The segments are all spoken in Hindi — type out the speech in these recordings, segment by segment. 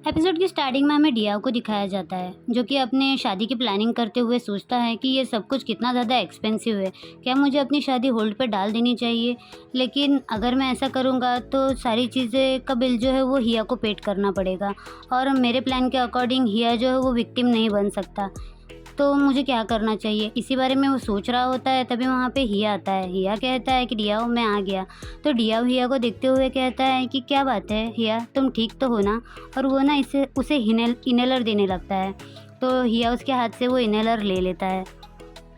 एपिसोड की स्टार्टिंग में हमें डियाओ को दिखाया जाता है जो कि अपने शादी की प्लानिंग करते हुए सोचता है कि ये सब कुछ कितना ज़्यादा एक्सपेंसिव है। क्या मुझे अपनी शादी होल्ड पे डाल देनी चाहिए? लेकिन अगर मैं ऐसा करूँगा तो सारी चीज़ें का बिल जो है वो हिया को पेड करना पड़ेगा और मेरे प्लान के अकॉर्डिंग हिया जो है वो विक्टिम नहीं बन सकता। तो मुझे क्या करना चाहिए? इसी बारे में वो सोच रहा होता है, तभी वहाँ पे हिया आता है। हिया कहता है कि डियाओ मैं आ गया। तो डियाओ हिया को देखते हुए कहता है कि क्या बात है हिया, तुम ठीक तो हो ना? और वो ना इसे उसे इनहेलर देने लगता है। तो हिया उसके हाथ से वो इनहेलर ले लेता है।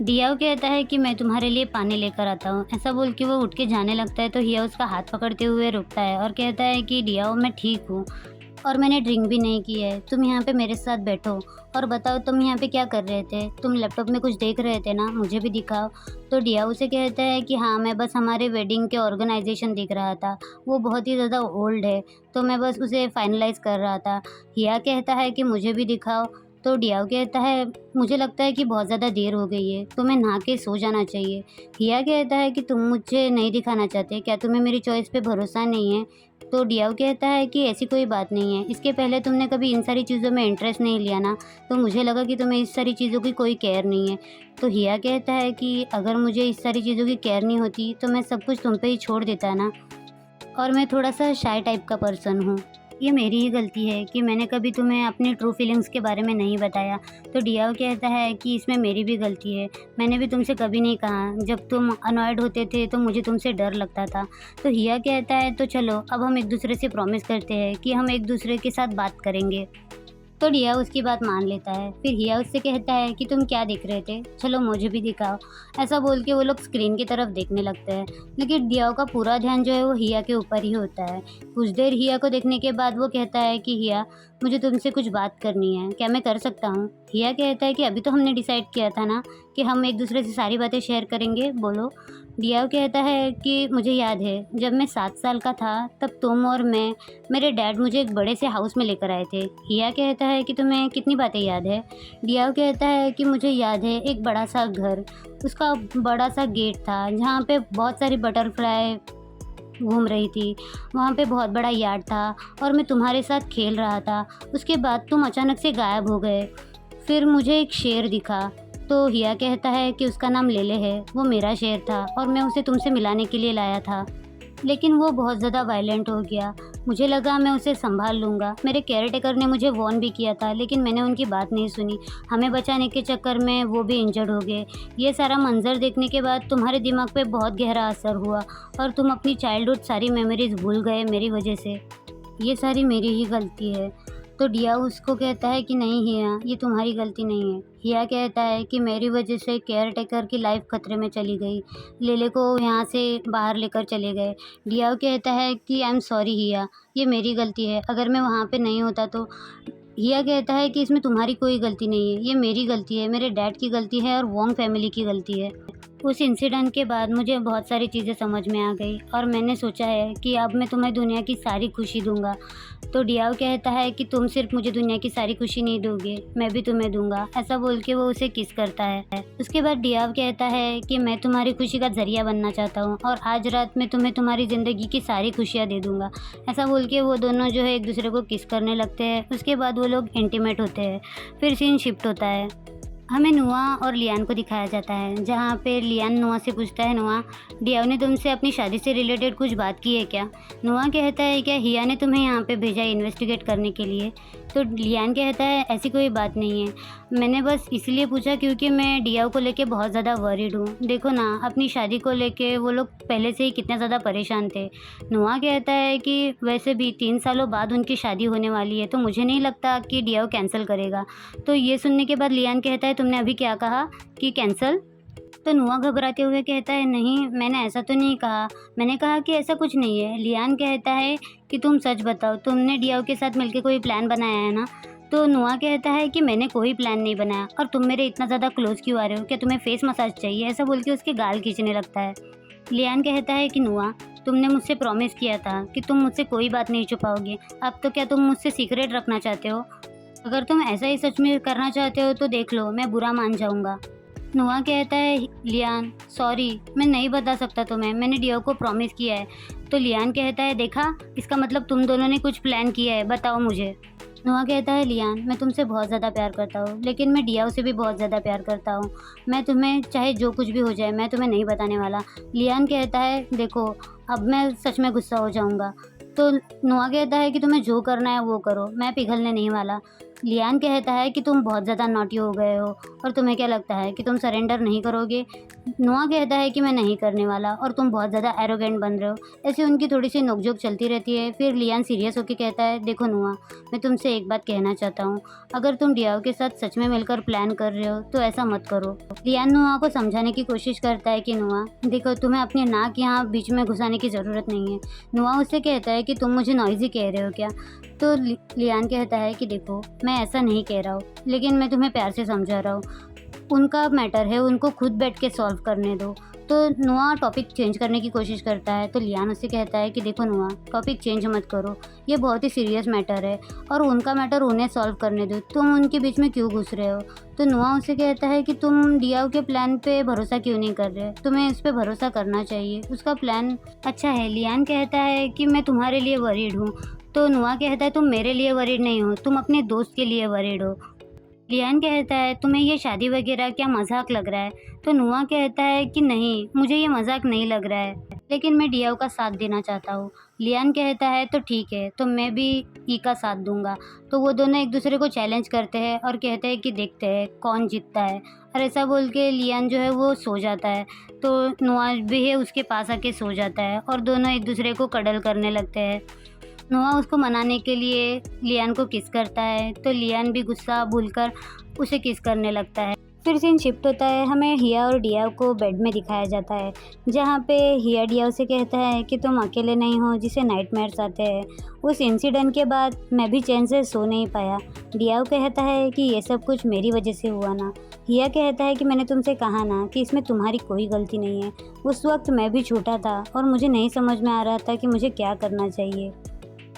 डियाओ कहता है कि मैं तुम्हारे लिए पानी लेकर आता हूँ। ऐसा बोल के वो उठ के जाने लगता है तो हिया उसका हाथ पकड़ते हुए रुकता है और कहता है कि डियाओ मैं ठीक हूँ और मैंने ड्रिंक भी नहीं की है। तुम यहाँ पे मेरे साथ बैठो और बताओ तुम यहाँ पे क्या कर रहे थे? तुम लैपटॉप में कुछ देख रहे थे ना? मुझे भी दिखाओ। तो डिया उसे कहता है कि हाँ, मैं बस हमारे वेडिंग के ऑर्गेनाइजेशन देख रहा था। वो बहुत ही ज़्यादा ओल्ड है तो मैं बस उसे फाइनलाइज़ कर रहा था। हिया कहता है कि मुझे भी दिखाओ। तो डियाओ कहता है मुझे लगता है कि बहुत ज़्यादा देर हो गई है, तुम्हें नहा के सो जाना चाहिए। हिया कहता है कि तुम मुझे नहीं दिखाना चाहते, क्या तुम्हें मेरी चॉइस पे भरोसा नहीं है? तो डियाओ कहता है कि ऐसी कोई बात नहीं है, इसके पहले तुमने कभी इन सारी चीज़ों में इंटरेस्ट नहीं लिया ना, तो मुझे लगा कि तुम्हें इस सारी चीज़ों की कोई केयर नहीं है। तो हिया कहता है कि अगर मुझे इस सारी चीज़ों की केयर नहीं होती तो मैं सब कुछ तुम पे ही छोड़ देता ना, और मैं थोड़ा-सा शाय टाइप का पर्सन हूँ। ये मेरी ही गलती है कि मैंने कभी तुम्हें अपनी ट्रू फीलिंग्स के बारे में नहीं बताया। तो डियाओ कहता है कि इसमें मेरी भी गलती है। मैंने भी तुमसे कभी नहीं कहा। जब तुम अनॉयड होते थे तो मुझे तुमसे डर लगता था। तो हिया कहता है तो चलो अब हम एक दूसरे से प्रॉमिस करते हैं कि हम एक दूसरे के साथ बात करेंगे। तो डिया उसकी बात मान लेता है। फिर हिया उससे कहता है कि तुम क्या देख रहे थे? चलो मुझे भी दिखाओ। ऐसा बोल के वो लोग स्क्रीन की तरफ देखने लगते हैं, लेकिन डियाओ का पूरा ध्यान जो है वो हिया के ऊपर ही होता है। कुछ देर हिया को देखने के बाद वो कहता है कि हिया मुझे तुमसे कुछ बात करनी है, क्या मैं कर सकता हूँ? हिया कहता है कि अभी तो हमने डिसाइड किया था ना कि हम एक दूसरे से सारी बातें शेयर करेंगे, बोलो। डिया कहता है कि मुझे याद है जब मैं 7 साल का था तब तुम और मैं, मेरे डैड मुझे एक बड़े से हाउस में लेकर आए थे। हिया कहता है कि तुम्हें कितनी बातें याद है? डिया कहता है कि मुझे याद है एक बड़ा सा घर, उसका बड़ा सा गेट था जहाँ पे बहुत सारी बटरफ्लाई घूम रही थी। वहाँ पे बहुत बड़ा यार्ड था और मैं तुम्हारे साथ खेल रहा था। उसके बाद तुम अचानक से गायब हो गए। फिर मुझे एक शेर दिखा। तो हिया कहता है कि उसका नाम लेले है, वो मेरा शेर था और मैं उसे तुमसे मिलाने के लिए लाया था, लेकिन वो बहुत ज़्यादा वायलेंट हो गया। मुझे लगा मैं उसे संभाल लूँगा। मेरे केयरटेकर ने मुझे वॉर्न भी किया था, लेकिन मैंने उनकी बात नहीं सुनी। हमें बचाने के चक्कर में वो भी इंजर्ड हो गए। ये सारा मंजर देखने के बाद तुम्हारे दिमाग पे बहुत गहरा असर हुआ और तुम अपनी चाइल्डहुड सारी मेमोरीज भूल गए मेरी वजह से। ये सारी मेरी ही गलती है। तो डिया उसको कहता है कि नहीं हिया, ये तुम्हारी गलती नहीं है। हिया कहता है कि मेरी वजह से केयर टेकर की लाइफ खतरे में चली गई, लेले को यहाँ से बाहर लेकर चले गए। डिया कहता है कि आई एम सॉरी हिया, ये मेरी गलती है, अगर मैं वहाँ पे नहीं होता तो। हिया कहता है कि इसमें तुम्हारी कोई गलती नहीं है, ये मेरी गलती है, मेरे डैड की गलती है और वोंग फैमिली की गलती है। उस इंसिडेंट के बाद मुझे बहुत सारी चीज़ें समझ में आ गई और मैंने सोचा है कि अब मैं तुम्हें दुनिया की सारी खुशी दूंगा। तो डियाओ कहता है कि तुम सिर्फ मुझे दुनिया की सारी खुशी नहीं दोगे, मैं भी तुम्हें दूंगा। ऐसा बोल के वो उसे किस करता है। उसके बाद डियाओ कहता है कि मैं तुम्हारी खुशी का जरिया बनना चाहता हूँ और आज रात में तुम्हें तुम्हारी ज़िंदगी की सारी खुशियाँ दे दूंगा। ऐसा बोल के वो दोनों जो है एक दूसरे को किस करने लगते हैं। उसके बाद वो लोग इंटीमेट होते हैं। फिर सीन शिफ्ट होता है। हमें नुआ और लियान को दिखाया जाता है, जहाँ पे लियान नुआ से पूछता है नुआ, डियाओ ने तुमसे अपनी शादी से रिलेटेड कुछ बात की है क्या? नुआ कहता है क्या हिया ने तुम्हें यहाँ पे भेजा इन्वेस्टिगेट करने के लिए? तो लियान कहता है ऐसी कोई बात नहीं है, मैंने बस इसलिए पूछा क्योंकि मैं डियाओ को लेके बहुत ज़्यादा वरीड हूँ। देखो ना अपनी शादी को लेके वो लोग पहले से ही कितने ज़्यादा परेशान थे। नुआ कहता है कि वैसे भी 3 सालों बाद उनकी शादी होने वाली है, तो मुझे नहीं लगता कि डियाओ कैंसिल करेगा। तो ये सुनने के बाद लियान कहता है तुमने अभी क्या कहा कि कैंसिल? तो नुआ घबराते हुए कहता है नहीं, मैंने ऐसा तो नहीं कहा, मैंने कहा कि ऐसा कुछ नहीं है। लियान कहता है कि तुम सच बताओ, तुमने डियाओ के साथ मिलकर कोई प्लान बनाया है ना? तो नुआ कहता है कि मैंने कोई प्लान नहीं बनाया और तुम मेरे इतना ज़्यादा क्लोज क्यों आ रहे हो, क्या तुम्हें फेस मसाज चाहिए? ऐसा बोल के उसके गाल खींचने लगता है। लियान कहता है कि नुआ तुमने मुझसे प्रॉमिस किया था कि तुम मुझसे कोई बात नहीं छुपाओगे, अब तो क्या तुम मुझसे सीक्रेट रखना चाहते हो? अगर तुम ऐसा ही सच में करना चाहते हो तो देख लो, मैं बुरा मान जाऊंगा। नुआ कहता है लियान सॉरी, मैं नहीं बता सकता तुम्हें, मैंने डियो को प्रॉमिस किया है। तो लियान कहता है देखा, इसका मतलब तुम दोनों ने कुछ प्लान किया है, बताओ मुझे। नोआ कहता है, लियान मैं तुमसे बहुत ज़्यादा प्यार करता हूँ, लेकिन मैं डियाओ से भी बहुत ज़्यादा प्यार करता हूँ। मैं तुम्हें चाहे जो कुछ भी हो जाए मैं तुम्हें नहीं बताने वाला। लियान कहता है, देखो अब मैं सच में गुस्सा हो जाऊँगा। तो नोआ कहता है कि तुम्हें जो करना है वो करो, मैं पिघलने नहीं वाला। लियान कहता है कि तुम बहुत ज़्यादा नॉटी हो गए हो और तुम्हें क्या लगता है कि तुम सरेंडर नहीं करोगे। नोआ कहता है कि मैं नहीं करने वाला और तुम बहुत ज़्यादा एरोगेंट बन रहे हो। ऐसे उनकी थोड़ी सी नोकझोंक चलती रहती है। फिर लियान सीरियस होकर कहता है, देखो नोआ, मैं तुमसे एक बात कहना चाहता हूँ, अगर तुम डियाओ के साथ सच में मिलकर प्लान कर रहे हो तो ऐसा मत करो। लियान नोआ को समझाने की कोशिश करता है कि नोआ देखो, तुम्हें अपनी नाक यहाँ बीच में घुसाने की ज़रूरत नहीं है। नोआ उससे कहता है कि तुम मुझे नॉइज़ी कह रहे हो क्या। तो लियान कहता है कि देखो मैं ऐसा नहीं कह रहा हूँ, लेकिन मैं तुम्हें प्यार से समझा रहा हूँ। उनका मैटर है, उनको खुद बैठ के सॉल्व करने दो। तो नोआ टॉपिक चेंज करने की कोशिश करता है। तो लियान उससे कहता है कि देखो नोआ, टॉपिक चेंज मत करो, ये बहुत ही सीरियस मैटर है और उनका मैटर उन्हें सॉल्व करने दो, तुम उनके बीच में क्यों घुस रहे हो। तो नोआ उससे कहता है कि तुम डियाओ के प्लान पे भरोसा क्यों नहीं कर रहे, तुम्हें इस पे भरोसा करना चाहिए, उसका प्लान अच्छा है। लियान कहता है कि मैं तुम्हारे लिए वरीड हूँ। तो नोआ कहता है, तुम मेरे लिए वरीड नहीं हो, तुम अपने दोस्त के लिए वरीड हो। लियान कहता है, तुम्हें ये शादी वगैरह क्या मजाक लग रहा है। तो नोआ कहता है कि नहीं, मुझे ये मजाक नहीं लग रहा है, लेकिन मैं डियाओ का साथ देना चाहता हूँ। लियान कहता है, तो ठीक है, तो मैं भी ई का साथ दूंगा। तो वो दोनों एक दूसरे को चैलेंज करते हैं और कहते हैं कि देखते हैं कौन जीतता है। और ऐसा बोल के लियान जो है वो सो जाता है। तो नोआ भी है उसके पास आके सो जाता है और दोनों एक दूसरे को कडल करने लगते हैं। नोआ उसको मनाने के लिए लियान को किस करता है। तो लियान भी गुस्सा भूलकर उसे किस करने लगता है। फिर सीन शिफ्ट होता है, हमें हिया और डियाओ को बेड में दिखाया जाता है, जहाँ पे हिया डियाओ से कहता है कि तुम अकेले नहीं हो जिसे नाइटमेयर्स आते हैं। उस इंसिडेंट के बाद मैं भी चैन से सो नहीं पाया। डियाओ कहता है कि ये सब कुछ मेरी वजह से हुआ ना। हिया कहता है कि मैंने तुमसे कहा ना कि इसमें तुम्हारी कोई गलती नहीं है। उस वक्त मैं भी छोटा था और मुझे नहीं समझ में आ रहा था कि मुझे क्या करना चाहिए।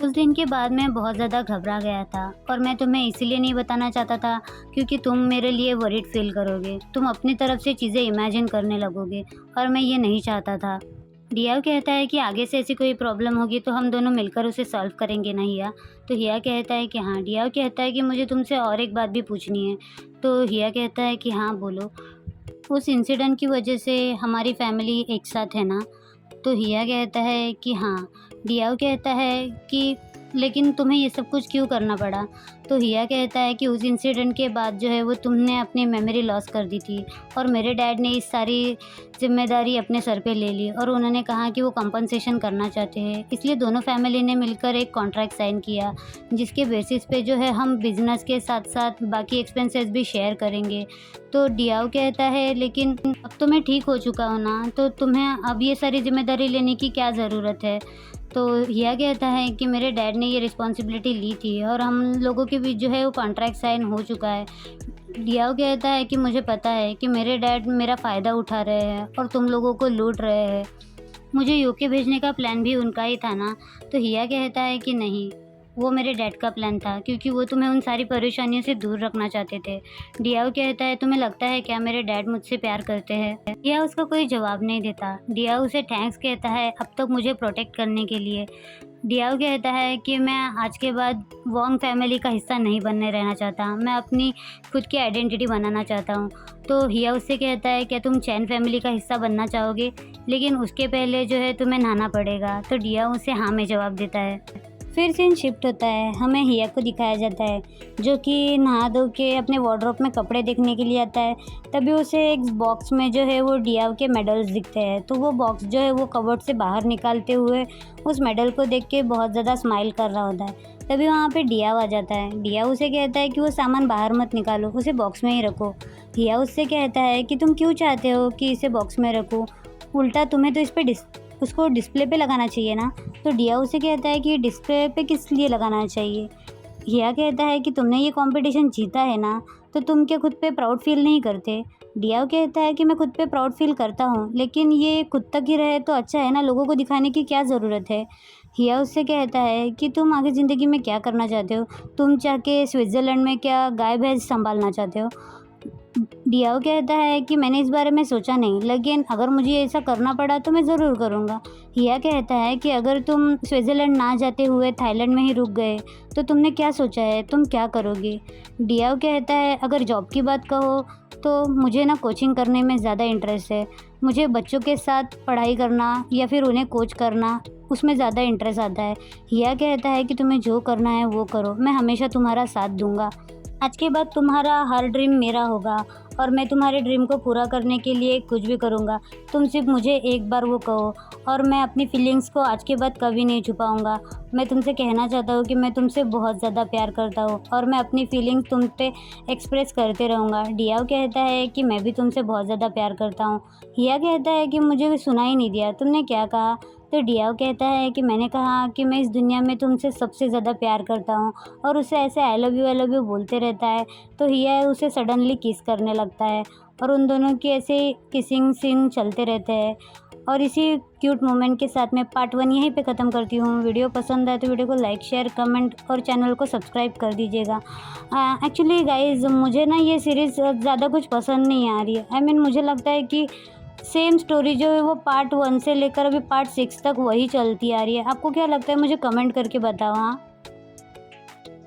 उस दिन के बाद मैं बहुत ज़्यादा घबरा गया था और मैं तुम्हें इसीलिए नहीं बताना चाहता था क्योंकि तुम मेरे लिए वरीड फील करोगे, तुम अपनी तरफ से चीज़ें इमेजिन करने लगोगे और मैं ये नहीं चाहता था। डियाओ कहता है कि आगे से ऐसी कोई प्रॉब्लम होगी तो हम दोनों मिलकर उसे सॉल्व करेंगे ना हिया। तो हिया कहता है कि हाँ। डियाओ कहता है कि मुझे तुमसे और एक बात भी पूछनी है। तो हिया कहता है कि हाँ बोलो। उस इंसिडेंट की वजह से हमारी फैमिली एक साथ है ना। तो हिया कहता है कि हाँ। डियाओ कहता है कि लेकिन तुम्हें ये सब कुछ क्यों करना पड़ा। तो हिया कहता है कि उस इंसिडेंट के बाद जो है वो तुमने अपनी मेमोरी लॉस कर दी थी और मेरे डैड ने इस सारी जिम्मेदारी अपने सर पे ले ली और उन्होंने कहा कि वो कंपनसेशन करना चाहते हैं, इसलिए दोनों फैमिली ने मिलकर एक कॉन्ट्रैक्ट साइन किया जिसके बेसिस पे जो है हम बिजनेस के साथ साथ बाकी एक्सपेंसेस भी शेयर करेंगे। तो डियाओ कहता है, लेकिन अब तो मैं ठीक हो चुका हूँ ना, तो तुम्हें अब ये सारी जिम्मेदारी लेने की क्या ज़रूरत है। तो हिया कहता है कि मेरे डैड ने ये रिस्पॉन्सिबिलिटी ली थी और हम लोगों के बीच जो है वो कॉन्ट्रैक्ट साइन हो चुका है। डियाओ कहता है कि मुझे पता है कि मेरे डैड मेरा फ़ायदा उठा रहे हैं और तुम लोगों को लूट रहे हैं, मुझे यूके भेजने का प्लान भी उनका ही था ना। तो हिया कहता है कि नहीं, वो मेरे डैड का प्लान था क्योंकि वो तुम्हें उन सारी परेशानियों से दूर रखना चाहते थे। डियाओ कहता है, तुम्हें लगता है क्या मेरे डैड मुझसे प्यार करते हैं। डियाओ उसका कोई जवाब नहीं देता। डियाओ उसे थैंक्स कहता है अब तक मुझे प्रोटेक्ट करने के लिए। डियाओ कहता है कि मैं आज के बाद वोंग फैमिली का हिस्सा नहीं बनने रहना चाहता, मैं अपनी खुद की आइडेंटिटी बनाना चाहता हूँ। तो हिया उससे कहता है, क्या तुम चैन फैमिली का हिस्सा बनना चाहोगे, लेकिन उसके पहले जो है तुम्हें नहाना पड़ेगा। तो डियाओ उसे हाँ में जवाब देता है। फिर सीन शिफ्ट होता है, हमें हिया को दिखाया जाता है जो कि नहा धो के अपने वार्डरोब में कपड़े देखने के लिए आता है। तभी उसे एक बॉक्स में जो है वो डियाओ के मेडल्स दिखते हैं। तो वो बॉक्स जो है वो कबर्ड से बाहर निकालते हुए उस मेडल को देख के बहुत ज़्यादा स्माइल कर रहा होता है। तभी वहाँ पे डियाओ आ जाता है। डियाओ उसे कहता है कि वो सामान बाहर मत निकालो, उसे बॉक्स में ही रखो। हिया उससे कहता है कि तुम क्यों चाहते हो कि इसे बॉक्स में रखूँ, उल्टा तुम्हें तो इस पर उसको डिस्प्ले पे लगाना चाहिए ना। तो डिया उसे कहता है कि डिस्प्ले पे किस लिए लगाना चाहिए। हिया कहता है कि तुमने ये कंपटीशन जीता है ना, तो तुम क्या खुद पे प्राउड फील नहीं करते। डिया कहता है कि मैं खुद पे प्राउड फील करता हूँ, लेकिन ये खुद तक ही रहे तो अच्छा है ना, लोगों को दिखाने की क्या ज़रूरत है। हिया उससे कहता है कि तुम आगे ज़िंदगी में क्या करना चाहते हो, तुम चाह के स्विट्ज़रलैंड में क्या गाय भैंस संभालना चाहते हो। डियाओ कहता है कि मैंने इस बारे में सोचा नहीं, लेकिन अगर मुझे ऐसा करना पड़ा तो मैं ज़रूर करूँगा। हिया कहता है कि अगर तुम स्विट्ज़रलैंड ना जाते हुए थाईलैंड में ही रुक गए तो तुमने क्या सोचा है, तुम क्या करोगे? डियाओ कहता है अगर जॉब की बात कहो तो मुझे ना कोचिंग करने में ज़्यादा इंटरेस्ट है। मुझे बच्चों के साथ पढ़ाई करना या फिर उन्हें कोच करना, उसमें ज़्यादा इंटरेस्ट आता है। हिया कहता है कि तुम्हें जो करना है वो करो, मैं हमेशा तुम्हारा साथ दूँगा। आज के बाद तुम्हारा हर ड्रीम मेरा होगा और मैं तुम्हारे ड्रीम को पूरा करने के लिए कुछ भी करूँगा। तुम सिर्फ मुझे एक बार वो कहो और मैं अपनी फीलिंग्स को आज के बाद कभी नहीं छुपाऊँगा। मैं तुमसे कहना चाहता हूँ कि मैं तुमसे बहुत ज़्यादा प्यार करता हूँ और मैं अपनी फीलिंग्स तुम पे एक्सप्रेस करते रहूँगा। डियाओ कहता है कि मैं भी तुमसे बहुत ज़्यादा प्यार करता हूँ। हिया कहता है कि मुझे सुना ही नहीं दिया, तुमने क्या कहा? तो डियाओ कहता है कि मैंने कहा कि मैं इस दुनिया में तुमसे सबसे ज़्यादा प्यार करता हूँ और उसे ऐसे आई लव यू बोलते रहता है। तो हिया उसे सडनली किस करने लगता है और उन दोनों की ऐसे किसिंग सीन चलते रहते हैं। और इसी क्यूट मोमेंट के साथ मैं पार्ट 1 यहीं पे ख़त्म करती हूँ। वीडियो पसंद आए तो वीडियो को लाइक शेयर कमेंट और चैनल को सब्सक्राइब कर दीजिएगा। एक्चुअली गाइज मुझे ना ये सीरीज़ ज़्यादा कुछ पसंद नहीं आ रही है। आई मीन मुझे लगता है कि सेम स्टोरी जो है वो पार्ट 1 से लेकर अभी पार्ट 6 तक वही चलती आ रही है। आपको क्या लगता है मुझे कमेंट करके बताओ। हाँ।